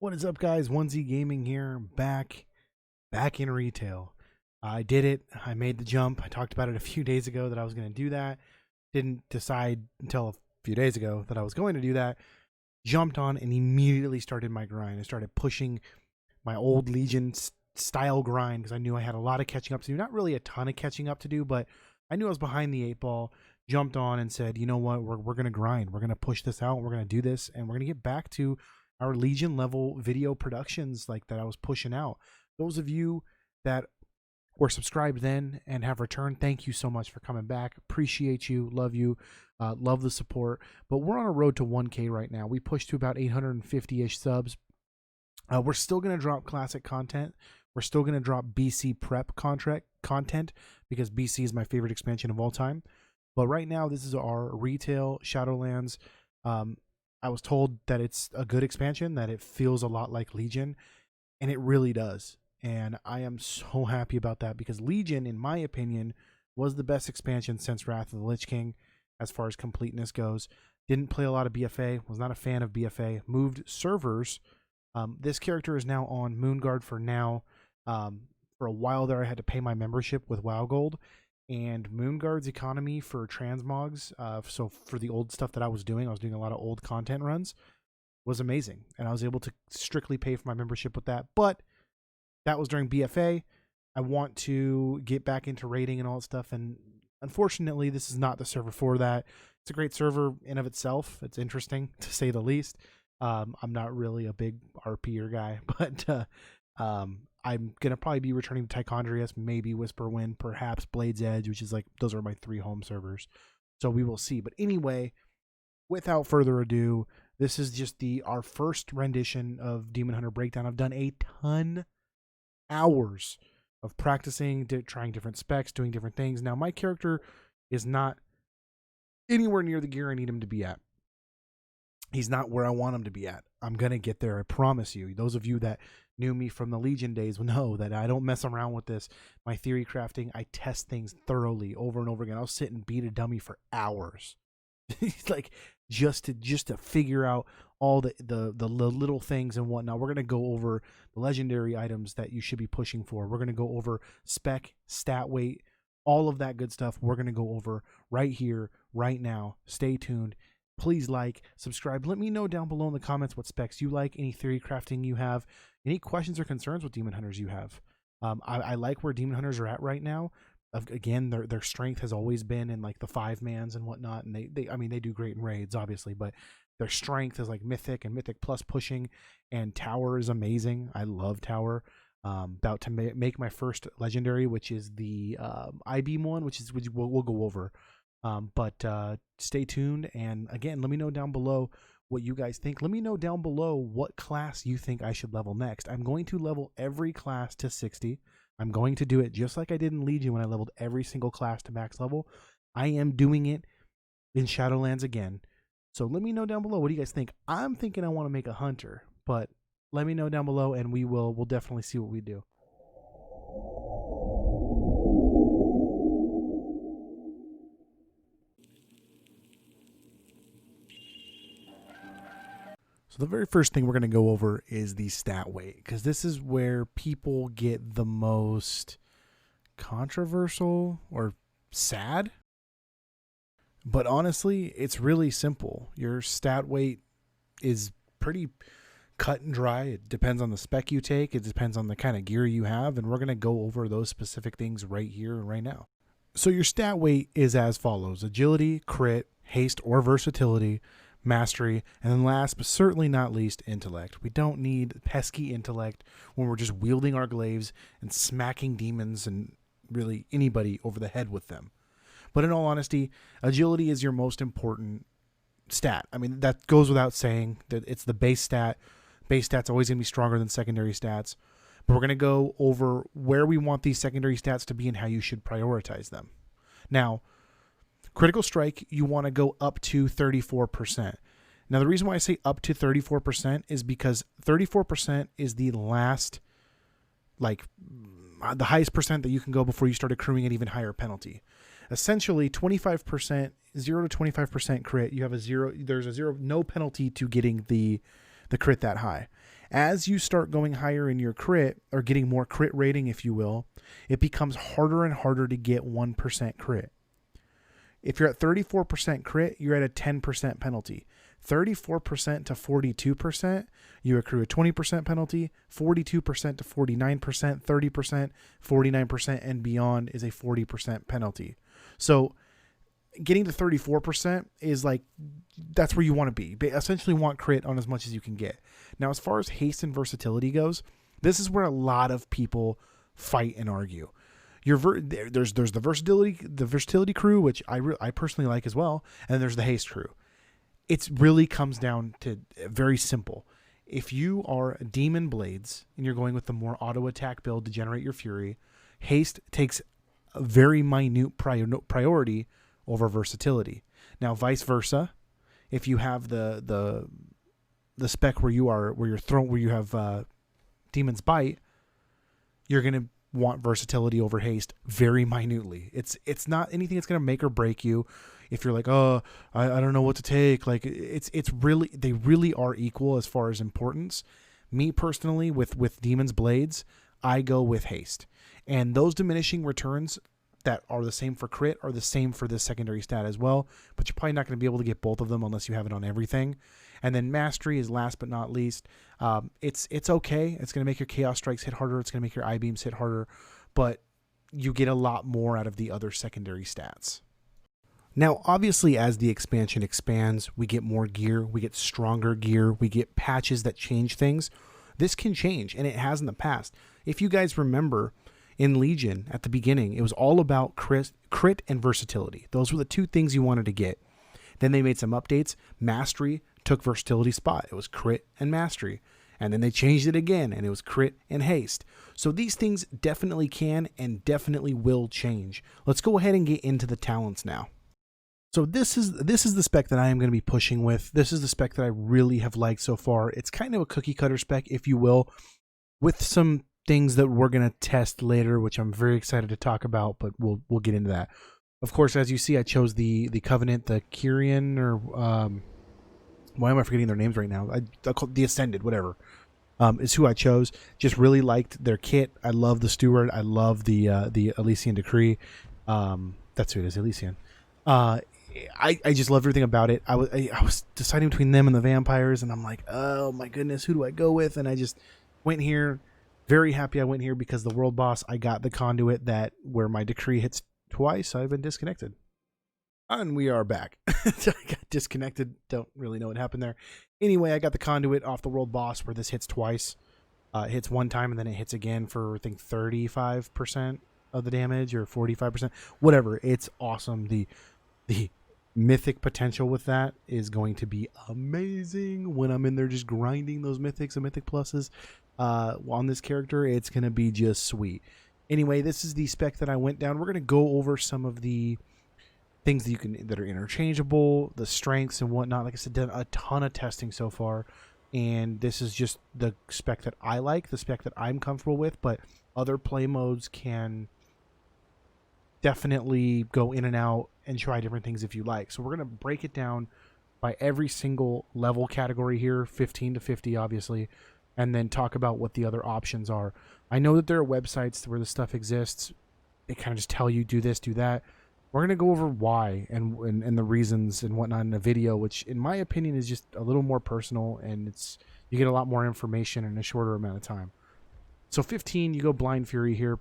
What is up, guys? Wunzy Gaming here, back in retail. I did it. I made the jump. I talked about it a few days ago that I was going to do that. Didn't decide until a few days ago that I was going to do that. Jumped on and immediately started my grind. I started pushing my old Legion style grind because I knew I had a lot of catching up to do. Not really a ton of catching up to do, but I knew I was behind the 8 ball. Jumped on and said, you know what? We're going to grind. We're going to push this out. We're going to do this, and we're going to get back to our Legion level video productions like that I was pushing out. Those of you that were subscribed then and have returned, thank you so much for coming back. Appreciate you. Love you. Love the support. But we're on a road to 1K right now. We pushed to about 850-ish subs. We're still going to drop classic content. We're still going to drop BC prep content because BC is my favorite expansion of all time. But right now, this is our retail Shadowlands. I was told that it's a good expansion, that it feels a lot like Legion, and it really does. And I am so happy about that because Legion, in my opinion, was the best expansion since Wrath of the Lich King as far as completeness goes. Didn't play a lot of BFA, was not a fan of BFA, moved servers. This character is now on Moonguard for now. For a while there, I had to pay my membership with WoW Gold. And Moonguard's economy for transmogs, so for the old stuff that I was doing a lot of old content runs, was amazing. And I was able to strictly pay for my membership with that. But that was during BFA. I want to get back into raiding and all that stuff. And unfortunately, this is not the server for that. It's a great server in of itself. It's interesting, to say the least. I'm not really a big RPer guy, but I'm going to probably be returning to Tichondrius, maybe Whisperwind, perhaps Blade's Edge, which is like, those are my 3 home servers. So we will see. But anyway, without further ado, this is just our first rendition of Demon Hunter Breakdown. I've done a ton hours of practicing, trying different specs, doing different things. Now, my character is not anywhere near the gear I need him to be at. He's not where I want him to be at. I'm going to get there, I promise you. Those of you that knew me from the Legion days will know that I don't mess around with this. My theory crafting, I test things thoroughly over and over again. I'll sit and beat a dummy for hours. Like just to figure out all the little things and whatnot. We're going to go over the legendary items that you should be pushing for. We're going to go over spec, stat weight, all of that good stuff. We're going to go over right here, right now. Stay tuned. Please like, subscribe. Let me know down below in the comments what specs you like, any theory crafting you have, any questions or concerns with Demon Hunters you have. I like where Demon Hunters are at right now. Again, their strength has always been in like the 5-mans and whatnot, and they do great in raids, obviously, but their strength is like Mythic and Mythic Plus pushing, and Tower is amazing. I love Tower. About to make my first legendary, which is the I-Beam one, which we'll go over. But stay tuned, and again, let me know down below what you guys think. Let me know down below what class you think I should level next. I'm going to level every class to 60. I'm going to do it just like I did in Legion when I leveled every single class to max level. I am doing it in Shadowlands again. So let me know down below, what do you guys think? I'm thinking I want to make a hunter, but let me know down below, and we'll definitely see what we do. So the very first thing we're going to go over is the stat weight, because this is where people get the most controversial or sad. But honestly, it's really simple. Your stat weight is pretty cut and dry. It depends on the spec you take. It depends on the kind of gear you have. And we're going to go over those specific things right here and right now. So your stat weight is as follows: agility, crit, haste or versatility, mastery, and then last but certainly not least, intellect. We don't need pesky intellect when we're just wielding our glaives and smacking demons and really anybody over the head with them. But in all honesty, agility is your most important stat. I mean, that goes without saying, that it's the base stat. Base stat's always going to be stronger than secondary stats. But we're going to go over where we want these secondary stats to be and how you should prioritize them. Now, critical strike, you want to go up to 34%. Now, the reason why I say up to 34% is because 34% is the last, like, the highest percent that you can go before you start accruing an even higher penalty. Essentially, 25%, 0 to 25% crit, you have there's no penalty to getting the the crit that high. As you start going higher in your crit, or getting more crit rating, if you will, it becomes harder and harder to get 1% crit. If you're at 34% crit, you're at a 10% penalty. 34% to 42%, you accrue a 20% penalty. 42% to 49%, 30%, 49%, and beyond is a 40% penalty. So getting to 34% is like, that's where you want to be. But essentially want crit on as much as you can get. Now, as far as haste and versatility goes, this is where a lot of people fight and argue. There's the versatility crew, which I personally like as well, and then there's the haste crew. It really comes down to very simple. If you are Demon Blades and you're going with the more auto attack build to generate your fury, haste takes a very minute priority over versatility. Now, vice versa, if you have the spec where you have Demon's Bite, you're gonna want versatility over haste very minutely. It's not anything that's gonna make or break you. If you're like, oh, I don't know what to take, like it's really, they really are equal as far as importance. Me personally, with Demon's Blades, I go with haste, and those diminishing returns that are the same for crit are the same for this secondary stat as well, but you're probably not going to be able to get both of them unless you have it on everything. And then mastery is last but not least. It's okay. It's going to make your chaos strikes hit harder. It's going to make your I-beams hit harder, but you get a lot more out of the other secondary stats. Now, obviously, as the expansion expands, we get more gear, we get stronger gear, we get patches that change things. This can change, and it has in the past. If you guys remember, in Legion, at the beginning, it was all about crit and versatility. Those were the two things you wanted to get. Then they made some updates. Mastery took versatility spot. It was crit and mastery. And then they changed it again, and it was crit and haste. So these things definitely can and definitely will change. Let's go ahead and get into the talents now. So this is the spec that I am going to be pushing with. This is the spec that I really have liked so far. It's kind of a cookie cutter spec, if you will, with some things that we're going to test later, which I'm very excited to talk about, but we'll get into that. Of course, as you see, I chose the Covenant, the Kyrian, or why am I forgetting their names right now? I call the Ascended, whatever, is who I chose. Just really liked their kit. I love the Steward. I love the Elysian Decree. That's who it is, Elysian. I just love everything about it. I was deciding between them and the vampires, and I'm like, oh my goodness, who do I go with? And I just went here. Very happy I went here because the world boss, I got the conduit that where my decree hits twice, I've been disconnected. And we are back. I got disconnected. Don't really know what happened there. Anyway, I got the conduit off the world boss where this hits twice. It hits one time and then it hits again for, I think, 35% of the damage or 45%. Whatever. It's awesome. The mythic potential with that is going to be amazing when I'm in there just grinding those mythics and mythic pluses on this character. It's going to be just sweet. Anyway, this is the spec that I went down. We're going to go over some of the things that are interchangeable, the strengths and whatnot. Like I said, done a ton of testing so far, and this is just the spec that I like, the spec that I'm comfortable with, but other play modes can definitely go in and out and try different things if you like. So we're going to break it down by every single level category here, 15 to 50 obviously, and then talk about what the other options are. I know that there are websites where this stuff exists. They kind of just tell you do this, do that. We're going to go over why and the reasons and whatnot in a video, which in my opinion is just a little more personal, and you get a lot more information in a shorter amount of time. So 15, you go Blind Fury here.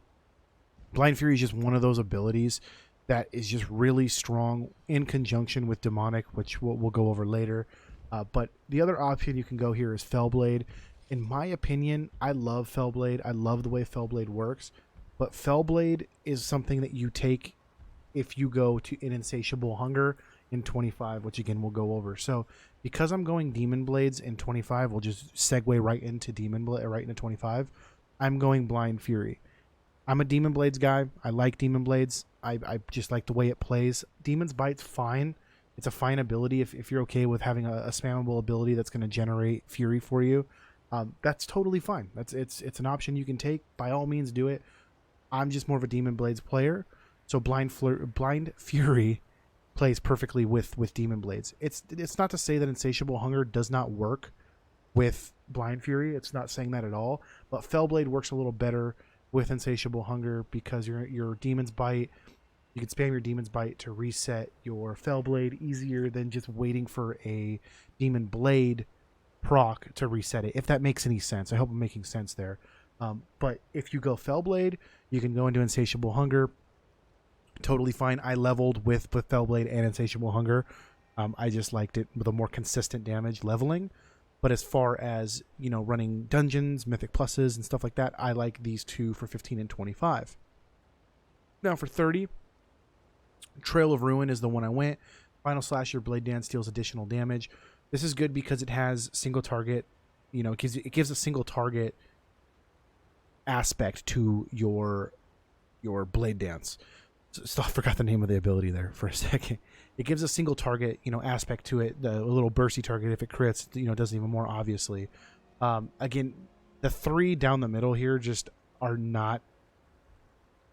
Blind Fury is just one of those abilities that is just really strong in conjunction with Demonic, which we'll go over later. But the other option you can go here is Fel Blade. In my opinion, I love Fel Blade. I love the way Fel Blade works. But Fel Blade is something that you take if you go to an Insatiable Hunger in 25, which again we'll go over. So because I'm going Demon Blades in 25, we'll just segue right into right into 25. I'm going Blind Fury. I'm a Demon Blades guy. I like Demon Blades. I just like the way it plays. Demon's Bite's fine. It's a fine ability if you're okay with having a spammable ability that's going to generate Fury for you. That's totally fine. It's an option you can take. By all means, do it. I'm just more of a Demon Blades player. So Blind Fury plays perfectly with Demon Blades. It's not to say that Insatiable Hunger does not work with Blind Fury. It's not saying that at all, but Fel Blade works a little better with Insatiable Hunger because your Demon's Bite, you can spam your Demon's Bite to reset your Fel Blade easier than just waiting for a Demon Blade proc to reset it, if that makes any sense. I hope I'm making sense there. But if you go Fel Blade, you can go into Insatiable Hunger. Totally fine. I leveled with Fel Blade and Insatiable Hunger. I just liked it with a more consistent damage leveling. But as far as, you know, running dungeons, mythic pluses, and stuff like that, I like these two for 15 and 25. Now for 30, Trail of Ruin is the one I went. Final Slash, your Blade Dance deals additional damage. This is good because it has single target, you know, it gives a single target aspect to your Blade Dance. So I forgot the name of the ability there for a second. It gives a single target, you know, aspect to it. A little bursty target, if it crits, you know, does even more obviously. Again, the 3 down the middle here just are not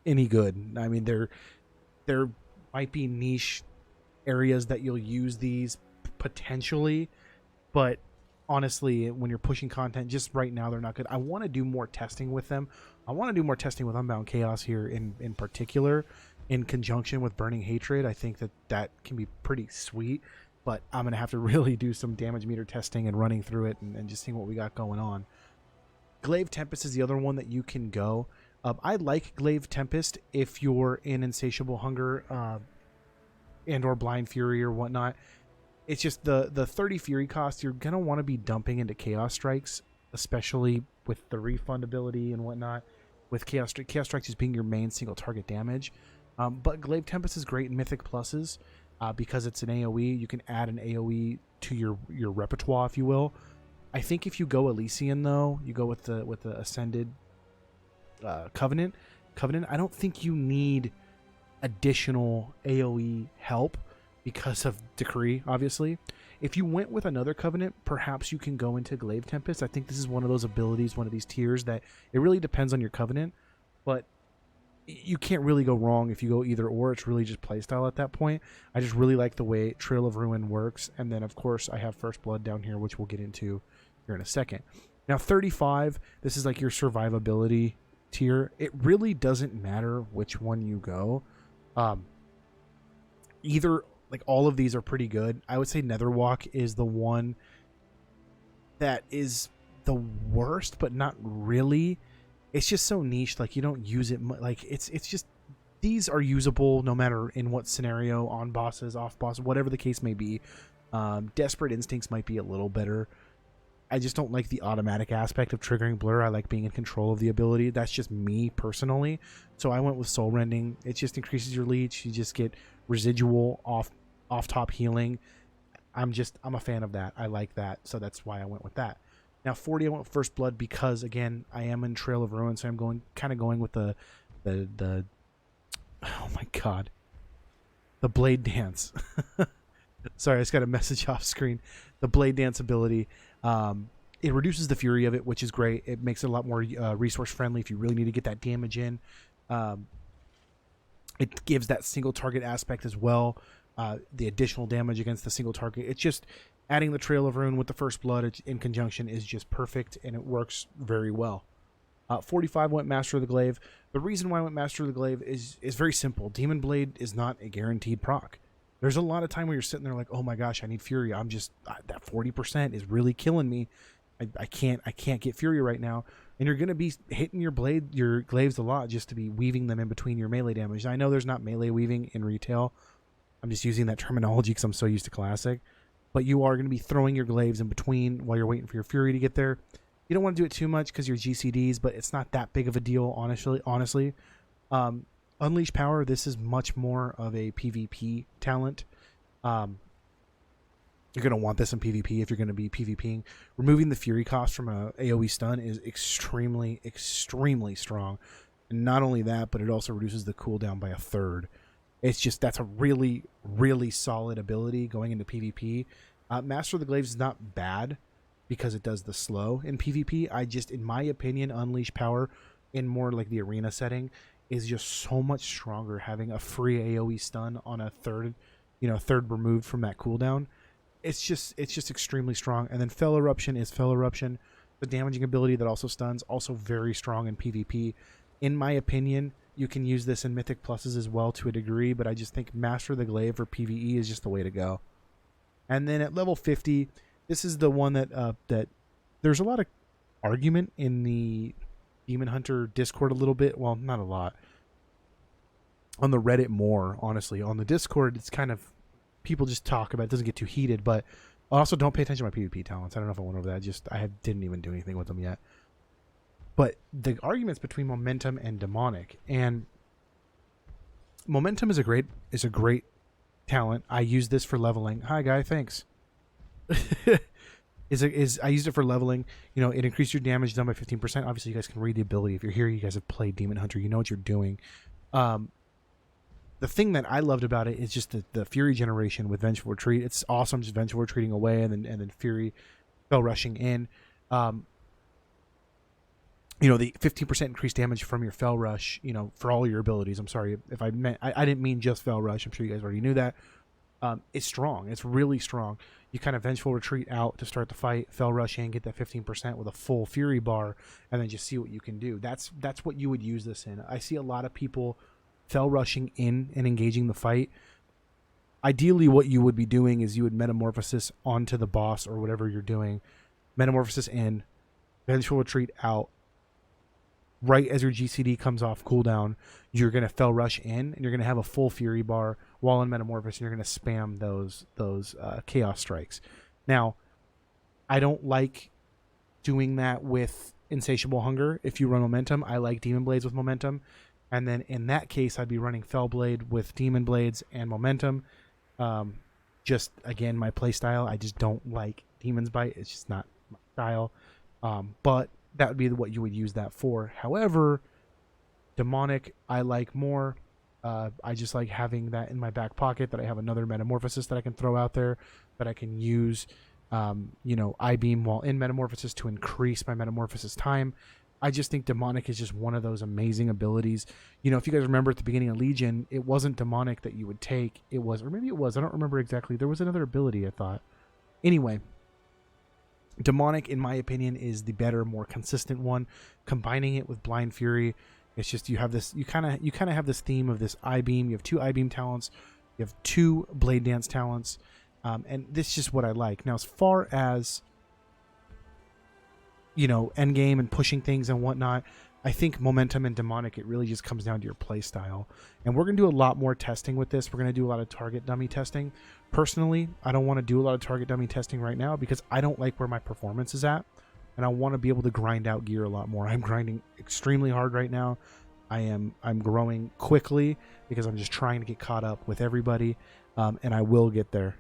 any good. I mean, there might be niche areas that you'll use these potentially, but honestly, when you're pushing content, just right now, they're not good. I want to do more testing with them. I want to do more testing with Unbound Chaos here in particular, in conjunction with Burning Hatred. I think that can be pretty sweet, but I'm going to have to really do some damage meter testing and running through it and just seeing what we got going on. Glaive Tempest is the other one that you can go. I like Glaive Tempest if you're in Insatiable Hunger and or Blind Fury or whatnot. It's just the 30 Fury cost, you're going to want to be dumping into Chaos Strikes, especially with the refund ability and whatnot, with Chaos Strikes just being your main single target damage. But Glaive Tempest is great in Mythic Pluses because it's an AoE. You can add an AoE to your repertoire, if you will. I think if you go Elysian, though, you go with the Ascended Covenant, I don't think you need additional AoE help because of Decree, obviously. If you went with another Covenant, perhaps you can go into Glaive Tempest. I think this is one of those abilities, one of these tiers that it really depends on your Covenant, but you can't really go wrong if you go either or. It's really just playstyle at that point. I just really like the way Trail of Ruin works, and then of course I have First Blood down here, which we'll get into here in a second. Now 35, this is like your survivability tier. It really doesn't matter which one you go. Either, like, all of these are pretty good. I would say Netherwalk is the one that is the worst, but not really. It's just so niche, like you don't use it like it's just, these are usable no matter in what scenario, on bosses, off bosses, whatever the case may be. Desperate Instincts might be a little better. I just don't like the automatic aspect of triggering Blur. I like being in control of the ability. That's just me personally. So I went with Soul Rending. It just increases your leech. You just get residual off top healing. I'm a fan of that. I like that. So that's why I went with that. Now 40, I went with First Blood because, again, I am in Trail of Ruin, so I'm going with the oh my god, the Blade Dance. Sorry, I just got a message off screen. The Blade Dance ability, it reduces the fury of it, which is great. It makes it a lot more resource friendly if you really need to get that damage in. It gives that single target aspect as well, the additional damage against the single target. It's just adding the Trail of Ruin with the First Blood in conjunction is just perfect, and it works very well. 45 went Master of the Glaive. The reason why I went Master of the Glaive is very simple. Demon Blade is not a guaranteed proc. There's a lot of time where you're sitting there like, oh my gosh, I need Fury. I'm just, that 40% is really killing me. I can't get Fury right now. And you're going to be hitting your glaives a lot just to be weaving them in between your melee damage. I know there's not melee weaving in retail. I'm just using that terminology because I'm so used to Classic. But you are going to be throwing your glaives in between while you're waiting for your Fury to get there. You don't want to do it too much because you're GCDs, but it's not that big of a deal, honestly. Unleash Power, this is much more of a PvP talent. You're going to want this in PvP if you're going to be PvPing. Removing the Fury cost from a AoE stun is extremely, extremely strong. And not only that, but it also reduces the cooldown by a third. It's just, that's a really, really solid ability going into PvP. Master of the Glaives is not bad because it does the slow in PvP. In my opinion, Unleash Power in more like the arena setting is just so much stronger. Having a free AoE stun on a third removed from that cooldown, it's just extremely strong. And then Fel Eruption is Fel Eruption, the damaging ability that also stuns, also very strong in PvP. In my opinion, you can use this in Mythic Pluses as well to a degree, but I just think Master the Glaive for PvE is just the way to go. And then at level 50, this is the one that that there's a lot of argument in the Demon Hunter Discord a little bit. Well, not a lot. On the Reddit more, honestly. On the Discord, it's kind of, people just talk about it. It doesn't get too heated, but also don't pay attention to my PvP talents. I don't know if I went over that. Didn't even do anything with them yet. But the arguments between Momentum and Demonic, and Momentum is a great talent. I use this for leveling. Hi guy, thanks. I used it for leveling. You know, it increased your damage done by 15%. Obviously, you guys can read the ability. If you're here, you guys have played Demon Hunter. You know what you're doing. The thing that I loved about it is just the Fury generation with Vengeful Retreat. It's awesome, just Vengeful Retreating away and then Fury Fel rushing in. You know, the 15% increased damage from your Fel Rush, you know, for all your abilities. I'm sorry if I didn't mean just Fel Rush. I'm sure you guys already knew that. It's strong. It's really strong. You kind of Vengeful Retreat out to start the fight, Fel Rush in, get that 15% with a full Fury bar, and then just see what you can do. That's what you would use this in. I see a lot of people Fel rushing in and engaging the fight. Ideally, what you would be doing is you would Metamorphosis onto the boss or whatever you're doing. Metamorphosis in, Vengeful Retreat out. Right as your GCD comes off cooldown, you're going to Fel Rush in, and you're going to have a full Fury bar while in Metamorphosis, and you're going to spam those Chaos Strikes. Now, I don't like doing that with Insatiable Hunger. If you run Momentum, I like Demon Blades with Momentum. And then in that case, I'd be running Fel Blade with Demon Blades and Momentum. Just, again, my play style. I just don't like Demon's Bite. It's just not my style. But that would be what you would use that for. However, Demonic, I like more. I just like having that in my back pocket, that I have another Metamorphosis that I can throw out there, that I can use, you know, I-Beam while in Metamorphosis to increase my Metamorphosis time. I just think Demonic is just one of those amazing abilities. You know, if you guys remember at the beginning of Legion, it wasn't Demonic that you would take. It was, or maybe it was, I don't remember exactly. There was another ability, I thought. Anyway, Demonic, in my opinion, is the better, more consistent one. Combining it with Blind Fury, it's just you have this, you kind of have this theme of this I-Beam. You have 2 I-Beam talents. You have 2 Blade Dance talents. And this is just what I like. Now, as far as, you know, endgame and pushing things and whatnot, I think Momentum and Demonic, it really just comes down to your play style. And we're going to do a lot more testing with this. We're going to do a lot of target dummy testing. Personally, I don't want to do a lot of target dummy testing right now because I don't like where my performance is at. And I want to be able to grind out gear a lot more. I'm grinding extremely hard right now. I'm growing quickly because I'm just trying to get caught up with everybody. And I will get there.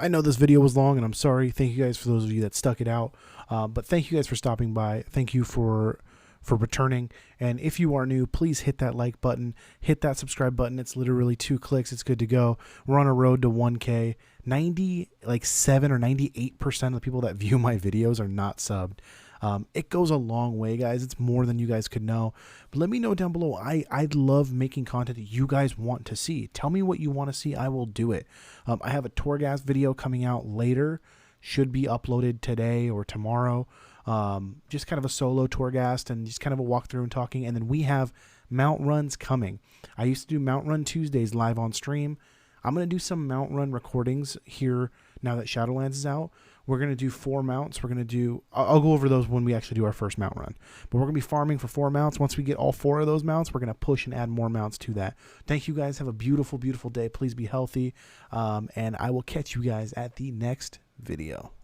I know this video was long, and I'm sorry. Thank you guys for those of you that stuck it out. But thank you guys for stopping by. Thank you for returning. And if you are new, please hit that like button. Hit that subscribe button. It's literally 2 clicks. It's good to go. We're on a road to 1K. 97 or 98% of the people that view my videos are not subbed. It goes a long way, guys. It's more than you guys could know. But let me know down below. I love making content that you guys want to see. Tell me what you want to see. I will do it. I have a Torghast video coming out later. Should be uploaded today or tomorrow. Just kind of a solo Torghast and just kind of a walkthrough and talking. And then we have mount runs coming. I used to do mount run Tuesdays live on stream. I'm going to do some mount run recordings here now that Shadowlands is out. We're going to do 4 mounts. We're going to do, I'll go over those when we actually do our first mount run. But we're going to be farming for 4 mounts. Once we get all 4 of those mounts, we're going to push and add more mounts to that. Thank you guys. Have a beautiful, beautiful day. Please be healthy. And I will catch you guys at the next video.